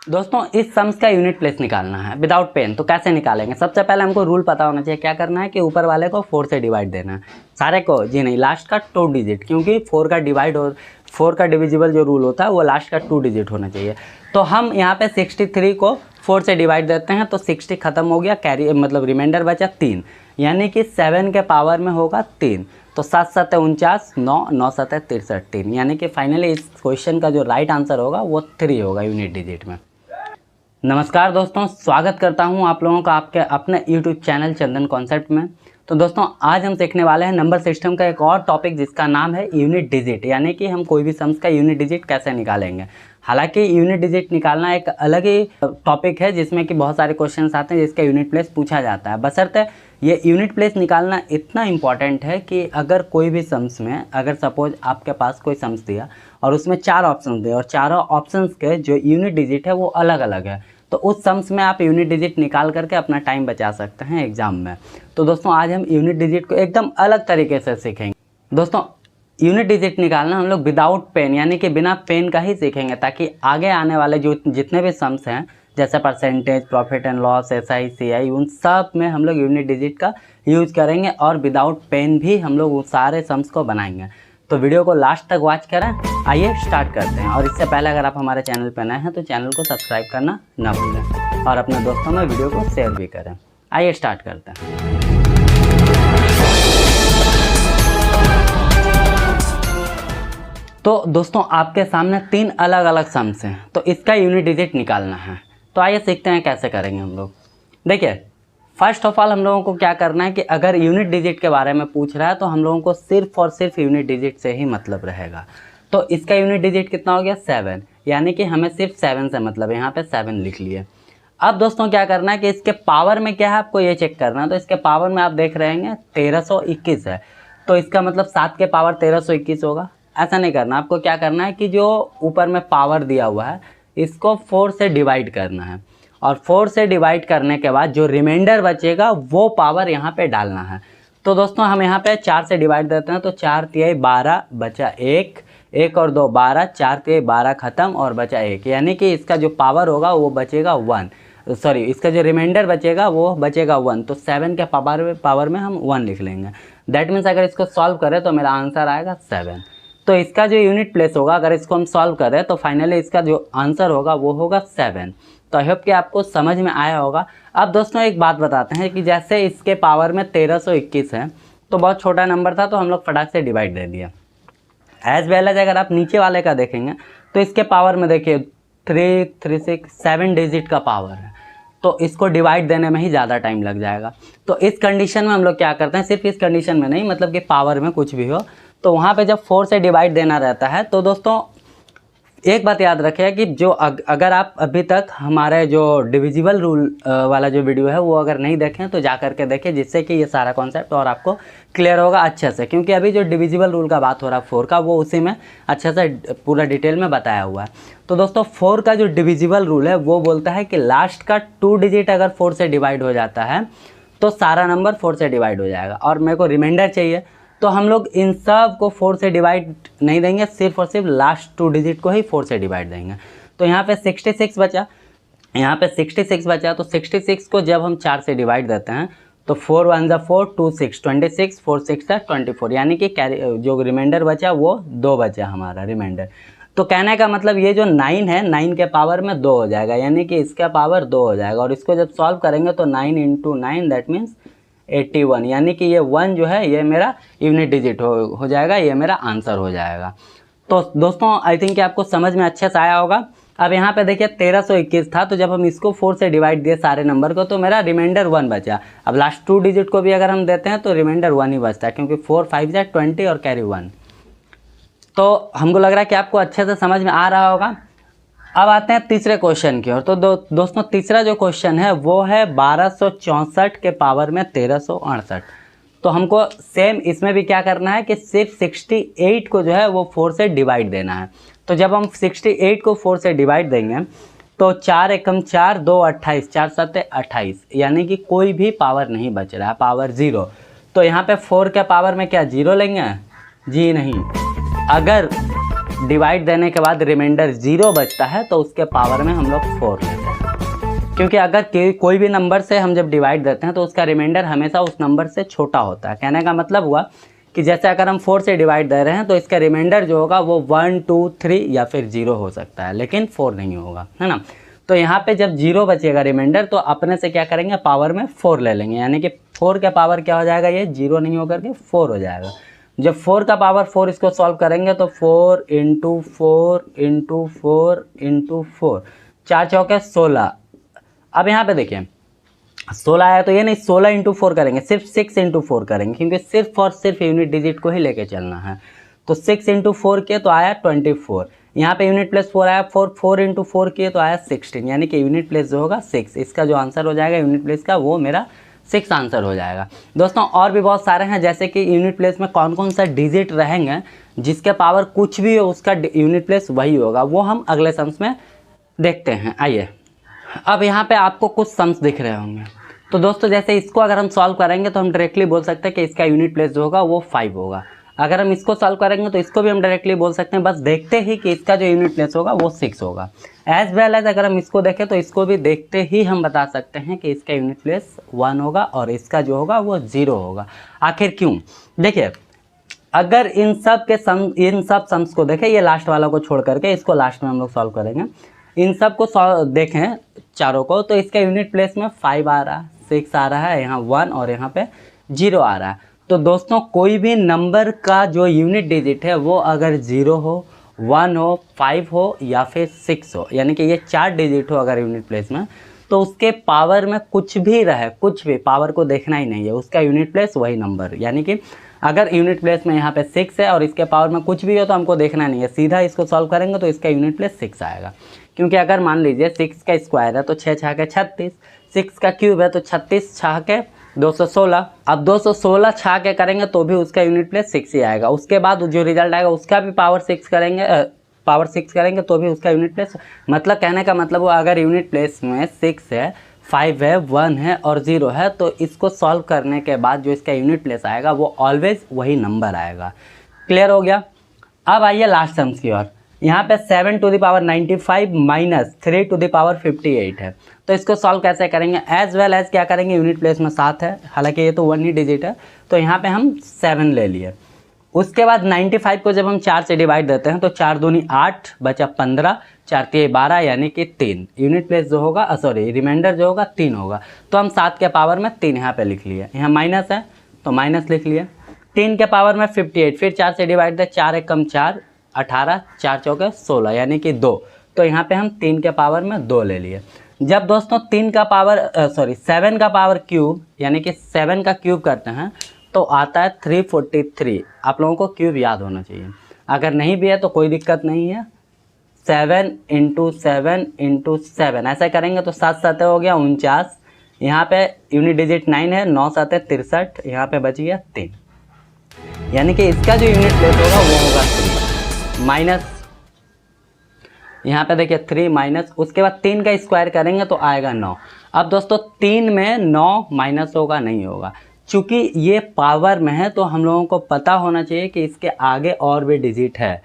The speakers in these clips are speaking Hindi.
दोस्तों इस सम्स का यूनिट प्लेस निकालना है विदाउट पेन। तो कैसे निकालेंगे? सबसे पहले हमको रूल पता होना चाहिए। क्या करना है कि ऊपर वाले को 4 से डिवाइड देना है, सारे को जी नहीं, लास्ट का 2 डिजिट, क्योंकि 4 का डिवाइड और 4 का डिविजिबल जो रूल होता है वो लास्ट का 2 डिजिट होना चाहिए। तो हम यहाँ पे 63 को 4 से डिवाइड देते हैं तो 60 खत्म हो गया, कैरी मतलब रिमाइंडर बचा 3, यानी कि 7 के पावर में होगा 3। तो 7 7 49, 9 9 7 63, 3, यानी कि फाइनली इस क्वेश्चन का जो राइट आंसर होगा वो 3 होगा यूनिट डिजिट में। नमस्कार दोस्तों, स्वागत करता हूं आप लोगों का आपके अपने YouTube चैनल चंदन कॉन्सेप्ट में। तो दोस्तों आज हम सीखने वाले हैं नंबर सिस्टम का एक और टॉपिक जिसका नाम है यूनिट डिजिट, यानी कि हम कोई भी सम्स का यूनिट डिजिट कैसे निकालेंगे। हालांकि यूनिट डिजिट निकालना एक अलग ही टॉपिक है जिसमें कि बहुत सारे क्वेश्चंस आते हैं जिसका यूनिट प्लेस पूछा जाता है। बशर्ते ये यूनिट प्लेस निकालना इतना इंपॉर्टेंट है कि अगर कोई भी सम्स में, अगर सपोज आपके पास कोई सम्स दिया और उसमें 4 ऑप्शन दिए और चारों ऑप्शंस के जो यूनिट डिजिट है वो अलग अलग है, तो उस सम्स में आप यूनिट डिजिट निकाल करके अपना टाइम बचा सकते हैं एग्जाम में। तो दोस्तों आज हम यूनिट डिजिट को एकदम अलग तरीके से सीखेंगे। दोस्तों यूनिट डिजिट निकालना हम लोग विदाउट पेन, यानी कि बिना पेन का ही सीखेंगे, ताकि आगे आने वाले जो जितने भी सम्स हैं जैसे percentage, profit and loss, SI CI, उन सब में हम लोग यूनिट डिजिट का यूज करेंगे और विदाउट पेन भी हम लोग उस सारे सम्स को बनाएंगे। तो वीडियो को लास्ट तक वॉच करें। आइए स्टार्ट करते हैं। और इससे पहले अगर आप हमारे चैनल पर नए हैं तो चैनल को सब्सक्राइब करना ना भूलें और अपने दोस्तों में वीडियो को शेयर भी करें। आइए स्टार्ट करते हैं। तो दोस्तों आपके सामने 3 अलग अलग सम्स हैं, तो इसका यूनिट डिजिट निकालना है। तो आइए सीखते हैं कैसे करेंगे हम लोग। देखिए फर्स्ट ऑफ ऑल हम लोगों को क्या करना है कि अगर यूनिट डिजिट के बारे में पूछ रहा है तो हम लोगों को सिर्फ और सिर्फ यूनिट डिजिट से ही मतलब रहेगा। तो इसका यूनिट डिजिट कितना हो गया? 7, यानी कि हमें सिर्फ 7 से मतलब है। यहाँ पे 7 लिख लिए। अब दोस्तों क्या करना है कि इसके पावर में क्या है आपको ये चेक करना है। तो इसके पावर में आप देख रहे हैं 1321 है, तो इसका मतलब 7 के पावर 1321 होगा। ऐसा नहीं करना, आपको क्या करना है कि जो ऊपर में पावर दिया हुआ है इसको 4 से डिवाइड करना है और 4 से डिवाइड करने के बाद जो रिमाइंडर बचेगा वो पावर यहाँ पे डालना है। तो दोस्तों हम यहाँ पे 4 से डिवाइड देते हैं तो 4 तिहाई 12 बचा 1, 1 और 2 12, 4 तिहाई 12 खत्म और बचा 1, यानी कि इसका जो पावर होगा वो बचेगा 1, सॉरी इसका जो रिमाइंडर बचेगा वो बचेगा 1। तो 7 के पावर में हम 1 लिख लेंगे। दैट मीन्स अगर इसको सॉल्व करें तो मेरा आंसर आएगा 7। तो इसका जो यूनिट प्लेस होगा अगर इसको हम सॉल्व करें तो फाइनली इसका जो आंसर होगा वो होगा 7। तो आई होप कि आपको समझ में आया होगा। अब दोस्तों एक बात बताते हैं कि जैसे इसके पावर में 1321 है तो बहुत छोटा नंबर था तो हम लोग फटाक से डिवाइड दे दिया। एज वेल एज अगर आप नीचे वाले का देखेंगे तो इसके पावर में देखिए 3 3 6 7 डिजिट का पावर है, तो इसको डिवाइड देने में ही ज़्यादा टाइम लग जाएगा। तो इस कंडीशन में हम लोग क्या करते हैं, सिर्फ इस कंडीशन में नहीं, मतलब कि पावर में कुछ भी हो तो वहाँ पे जब 4 से डिवाइड देना रहता है तो दोस्तों एक बात याद रखिए कि जो अगर आप अभी तक हमारे जो डिविजिबल रूल वाला जो वीडियो है वो अगर नहीं देखें तो जा करके देखें, जिससे कि ये सारा कॉन्सेप्ट और आपको क्लियर होगा अच्छे से। क्योंकि अभी जो डिविजिबल रूल का बात हो रहा है 4 का, वो उसी में अच्छे से पूरा डिटेल में बताया हुआ है। तो दोस्तों 4 का जो डिविजिबल रूल है वो बोलता है कि लास्ट का 2 डिजिट अगर 4 से डिवाइड हो जाता है तो सारा नंबर 4 से डिवाइड हो जाएगा। और मेरे को रिमाइंडर चाहिए तो हम लोग इन सब को 4 से डिवाइड नहीं देंगे, सिर्फ और सिर्फ लास्ट 2 डिजिट को ही 4 से डिवाइड देंगे। तो यहाँ पे 66 बचा, यहाँ पे 66 बचा, तो 66 को जब हम 4 से डिवाइड देते हैं तो 4 1 जा 4, 2 6 26, 4 6 जा 24, यानी कि जो रिमाइंडर बचा वो 2 बचा हमारा रिमाइंडर। तो कहने का मतलब ये जो 9 है 9 के पावर में 2 हो जाएगा, यानी कि इसका पावर 2 हो जाएगा। और इसको जब सॉल्व करेंगे तो 9 × 9 दैट मीन्स 81, यानी कि ये 1 जो है ये मेरा यूनिट डिजिट हो जाएगा, ये मेरा आंसर हो जाएगा। तो दोस्तों आई थिंक कि आपको समझ में अच्छे से आया होगा। अब यहाँ पे देखिए 1321 था, तो जब हम इसको 4 से डिवाइड दिए सारे नंबर को तो मेरा रिमाइंडर 1 बचा। अब लास्ट 2 डिजिट को भी अगर हम देते हैं तो रिमाइंडर 1 ही बचता है, क्योंकि 4 5 जा 20 और कैरी 1। तो हमको लग रहा है कि आपको अच्छे से समझ में आ रहा होगा। अब आते हैं तीसरे क्वेश्चन की ओर। तो दोस्तों तीसरा जो क्वेश्चन है वो है 1264 के पावर में 1368। तो हमको सेम इसमें भी क्या करना है कि सिर्फ 68 को जो है वो 4 से डिवाइड देना है। तो जब हम 68 को 4 से डिवाइड देंगे तो 4 एकम 4, 2 28, 4 7 28, यानी कि कोई भी पावर नहीं बच रहा है, पावर 0। तो यहाँ पे 4 के पावर में क्या 0 लेंगे? जी नहीं। अगर डिवाइड देने के बाद रिमाइंडर 0 बचता है तो उसके पावर में हम लोग 4 लेते हैं, क्योंकि अगर कोई भी नंबर से हम जब डिवाइड देते हैं तो उसका रिमाइंडर हमेशा उस नंबर से छोटा होता है। कहने का मतलब हुआ कि जैसे अगर हम 4 से डिवाइड दे रहे हैं तो इसका रिमाइंडर जो होगा वो 1, 2, 3 या फिर 0 हो सकता है, लेकिन 4 नहीं होगा, है ना। तो यहाँ पे जब 0 बचेगा रिमाइंडर तो अपने से क्या करेंगे, पावर में 4 ले लेंगे, यानी कि 4 का पावर क्या हो जाएगा, ये 0 नहीं होकर के 4 हो जाएगा। जब 4 का पावर 4 इसको सॉल्व करेंगे तो 4 × 4 × 4 × 4, 4 चौके 16। अब यहाँ पे देखिए 16 आया तो ये नहीं 16 × 4 करेंगे, सिर्फ 6 × 4 करेंगे, क्योंकि सिर्फ और सिर्फ यूनिट डिजिट को ही लेके चलना है। तो 6 × 4 किए तो आया 24, यहाँ पे यूनिट प्लेस 4 आया, 4 × 4 किए तो आया 16, यानी कि यूनिट प्लेस जो होगा 6। इसका जो आंसर हो जाएगा यूनिट प्लेस का वो मेरा 6 आंसर हो जाएगा। दोस्तों और भी बहुत सारे हैं, जैसे कि यूनिट प्लेस में कौन कौन सा डिजिट रहेंगे जिसके पावर कुछ भी हो उसका यूनिट प्लेस वही होगा, वो हम अगले सम्स में देखते हैं। आइए अब यहाँ पे आपको कुछ सम्स दिख रहे होंगे। तो दोस्तों जैसे इसको अगर हम सॉल्व करेंगे तो हम डायरेक्टली बोल सकते हैं कि इसका यूनिट प्लेस जो होगा वो 5 होगा। अगर हम इसको सॉल्व करेंगे तो इसको भी हम डायरेक्टली बोल सकते हैं, बस देखते ही कि इसका जो यूनिट प्लेस होगा वो 6 होगा। एज वेल एज अगर हम इसको देखें तो इसको भी देखते ही हम बता सकते हैं कि इसका यूनिट प्लेस 1 होगा और इसका जो होगा वो 0 होगा। आखिर क्यों? देखिए अगर इन सब सम्स को देखें, ये लास्ट वाला को छोड़ करके इसको लास्ट में हम लोग सॉल्व करेंगे, इन सब को देखें चारों को, तो इसका यूनिट प्लेस में 5 आ रहा है, 6 आ रहा है, यहाँ 1 और यहाँ पे 0 आ रहा है। तो दोस्तों कोई भी नंबर का जो यूनिट डिजिट है वो अगर 0 हो, 1 हो, 5 हो या फिर 6 हो, यानी कि ये 4 डिजिट हो अगर यूनिट प्लेस में, तो उसके पावर में कुछ भी रहे, कुछ भी पावर को देखना ही नहीं है, उसका यूनिट प्लेस वही नंबर। यानी कि अगर यूनिट प्लेस में यहाँ पे 6 है और इसके पावर में कुछ भी हो तो हमको देखना नहीं है, सीधा इसको सॉल्व करेंगे तो इसका यूनिट प्लेस 6 आएगा। क्योंकि अगर मान लीजिए 6 का स्क्वायर है तो 6 छः के 36, 6 का क्यूब है तो 36 छः के 216। अब 216 छः के करेंगे तो भी उसका यूनिट प्लेस 6 ही आएगा। उसके बाद जो रिजल्ट आएगा उसका भी पावर 6 करेंगे तो भी उसका यूनिट प्लेस, मतलब कहने का मतलब वो अगर यूनिट प्लेस में 6 है, 5 है, 1 है और 0 है तो इसको सॉल्व करने के बाद जो इसका यूनिट प्लेस आएगा वो ऑलवेज वही नंबर आएगा। क्लियर हो गया? अब आइए लास्ट सम्स की ओर। यहाँ पे 7 to the power 95 minus 3 to the power 58 है, तो इसको सॉल्व कैसे करेंगे? एज वेल एज क्या करेंगे, यूनिट प्लेस में 7 है, हालांकि ये तो 1 ही डिजिट है, तो यहाँ पे हम 7 ले लिए। उसके बाद 95 को जब हम 4 से डिवाइड देते हैं तो 4 दूनी 8 बचा 15, 4 3 12 यानी कि 3। यूनिट प्लेस जो होगा रिमाइंडर जो होगा 3 होगा, तो हम 7 के पावर में 3 यहाँ पे लिख लिए। यहाँ माइनस है तो माइनस लिख लिए। 3 के पावर में 58, फिर 4 से डिवाइड दे, 4 1 कम 4 18, 4 चौके 16 यानी कि 2, तो यहाँ पे हम 3 के पावर में 2 ले लिए। जब दोस्तों 7 का पावर क्यूब यानी कि 7 का क्यूब करते हैं तो आता है 343। आप लोगों को क्यूब याद होना चाहिए, अगर नहीं भी है तो कोई दिक्कत नहीं है। 7 × 7 × 7 ऐसा करेंगे तो 7 7 हो गया 49, यहाँ पे यूनिट डिजिट 9 है, 9 7 63, यहाँ पे बच गया 3, यानी कि इसका जो यूनिट प्लेस होगा वो होगा 3 माइनस, यहाँ पे देखिए 3 माइनस, उसके बाद 3 का स्क्वायर करेंगे तो आएगा 9। अब दोस्तों 3 में 9 माइनस होगा नहीं होगा, चूँकि ये पावर में है तो हम लोगों को पता होना चाहिए कि इसके आगे और भी डिजिट है।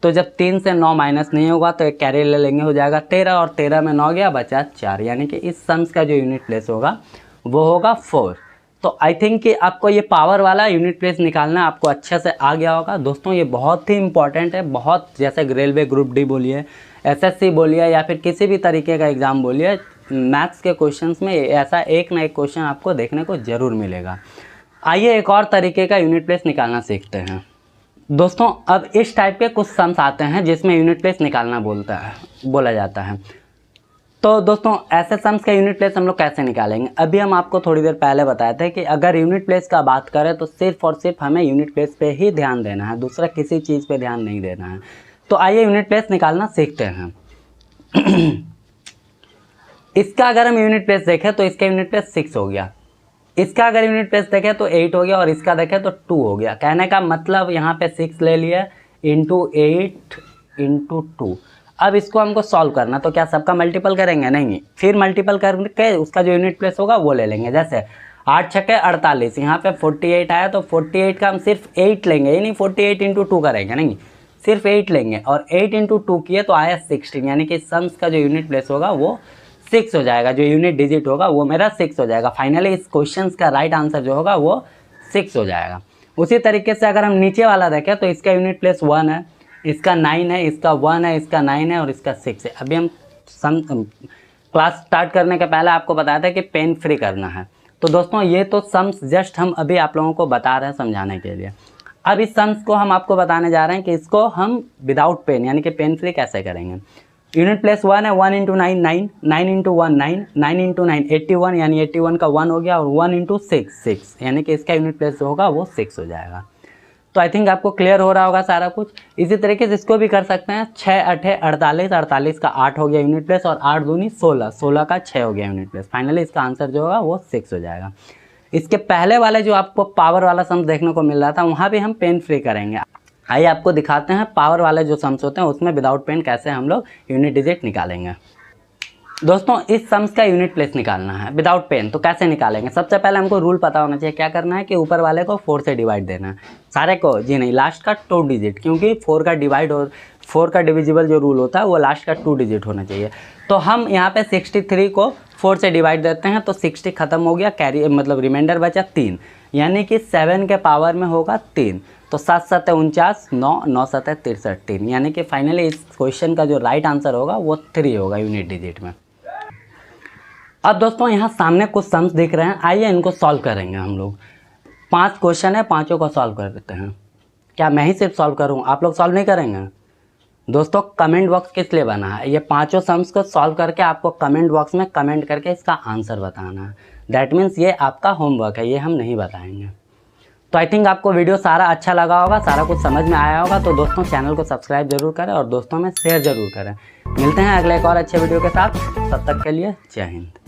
तो जब 3 से 9 माइनस नहीं होगा तो एक कैरी ले लेंगे, हो जाएगा 13, और 13 में 9 गया बचा 4, यानी कि इस सम्स का जो यूनिट प्लेस होगा वो होगा 4। तो आई थिंक कि आपको ये पावर वाला यूनिट प्लेस निकालना आपको अच्छे से आ गया होगा। दोस्तों ये बहुत ही इंपॉर्टेंट है, बहुत, जैसे रेलवे ग्रुप डी बोलिए, एसएससी बोलिए या फिर किसी भी तरीके का एग्ज़ाम बोलिए, मैथ्स के क्वेश्चंस में ऐसा एक ना एक क्वेश्चन आपको देखने को ज़रूर मिलेगा। आइए एक और तरीके का यूनिट प्लेस निकालना सीखते हैं। दोस्तों अब इस टाइप के कुछ सम्स आते हैं जिसमें यूनिट प्लेस निकालना बोला जाता है। तो दोस्तों ऐसे सम्स का यूनिट प्लेस हम लोग कैसे निकालेंगे? अभी हम आपको थोड़ी देर पहले बताए थे कि अगर यूनिट प्लेस का बात करें तो सिर्फ और सिर्फ हमें यूनिट प्लेस पे ही ध्यान देना है, दूसरा किसी चीज़ पे ध्यान नहीं देना है। तो आइए यूनिट प्लेस निकालना सीखते हैं। इसका अगर हम यूनिट प्लेस देखें तो इसका यूनिट प्लेस 6 हो गया, इसका अगर यूनिट प्लेस देखें तो 8 हो गया, और इसका देखें तो 2 हो गया। कहने का मतलब यहाँ पे 6 ले लिया इंटू 8 इंटू 2। अब इसको हमको सॉल्व करना, तो क्या सबका मल्टीपल करेंगे? नहीं, फिर मल्टीपल करके उसका जो यूनिट प्लेस होगा वो ले लेंगे। जैसे 8 छक्के 48, यहाँ पे 48 आया तो 48 का हम सिर्फ 8 लेंगे, यानी 48 इंटू 2 करेंगे, नहीं सिर्फ 8 लेंगे और 8 इंटू 2 किए तो आया 16, यानी कि सम्स का जो यूनिट प्लेस होगा वो 6 हो जाएगा, जो यूनिट डिजिट होगा वो मेरा 6 हो जाएगा। फाइनली इस क्वेश्चन का राइट आंसर जो होगा वो 6 हो जाएगा। उसी तरीके से अगर हम नीचे वाला देखें तो इसका यूनिट प्लेस 1 है, इसका 9 है, इसका 1 है, इसका 9 है और इसका 6 है। अभी हम क्लास स्टार्ट करने के पहले आपको बताया था कि पेन फ्री करना है। तो दोस्तों ये तो सम्स जस्ट हम अभी आप लोगों को बता रहे हैं समझाने के लिए। अब इस सम्स को हम आपको बताने जा रहे हैं कि इसको हम विदाउट पेन यानी कि पेन फ्री कैसे करेंगे। यूनिट प्लेस 1 है, 1 इंटू 9 9, 9 इंटू 1 9, 9 इंटू 9 81, यानी 81 का 1 हो गया और 1 इंटू 6 6, यानी कि इसका यूनिट प्लेस जो होगा वो 6 हो जाएगा। तो आई थिंक आपको क्लियर हो रहा होगा सारा कुछ। इसी तरीके से इसको भी कर सकते हैं, 6 8 48, 48 का 8 हो गया यूनिट प्लेस और 8 दूनी 16, 16 का 6 हो गया यूनिट प्लेस। फाइनली इसका आंसर जो होगा वो 6 हो जाएगा। इसके पहले वाले जो आपको पावर वाला सम्स देखने को मिल रहा था वहाँ भी हम पेन फ्री करेंगे। आइए आपको दिखाते हैं पावर वाले जो सम्स होते हैं उसमें विदाउट पेन कैसे हम लोग यूनिट डिजिट निकालेंगे। दोस्तों इस सम्स का यूनिट प्लेस निकालना है विदाउट पेन, तो कैसे निकालेंगे। सबसे पहले हमको रूल पता होना चाहिए। क्या करना है कि ऊपर वाले को 4 से डिवाइड देना है, सारे को जी नहीं, लास्ट का 2 डिजिट, क्योंकि 4 का डिवाइड और 4 का डिविजिबल जो रूल होता है वो लास्ट का 2 डिजिट होना चाहिए। तो हम यहाँ पे 63 को 4 से डिवाइड देते हैं तो 60 खत्म हो गया, कैरी मतलब रिमाइंडर बचा 3, यानी कि 7 के पावर में होगा 3। तो 7 7 49, 9 9 7 63 3, यानी कि फाइनली इस क्वेश्चन का जो राइट आंसर होगा वो 3 होगा यूनिट डिजिट में। अब दोस्तों यहाँ सामने कुछ सम्स दिख रहे हैं, आइए इनको सॉल्व करेंगे हम लोग। 5 क्वेश्चन है, पाँचों को सॉल्व कर देते हैं। क्या मैं ही सिर्फ सॉल्व करूँ, आप लोग सॉल्व नहीं करेंगे? दोस्तों कमेंट बॉक्स किस लिए बना है, ये पांचों सम्स को सॉल्व करके आपको कमेंट बॉक्स में कमेंट करके इसका आंसर बताना है। दैट मीन्स ये आपका होमवर्क है, ये हम नहीं बताएंगे। तो आई थिंक आपको वीडियो सारा अच्छा लगा होगा, सारा कुछ समझ में आया होगा। तो दोस्तों चैनल को सब्सक्राइब जरूर करें और दोस्तों में शेयर जरूर करें। मिलते हैं अगले एक और अच्छे वीडियो के साथ, तब तक के लिए जय हिंद।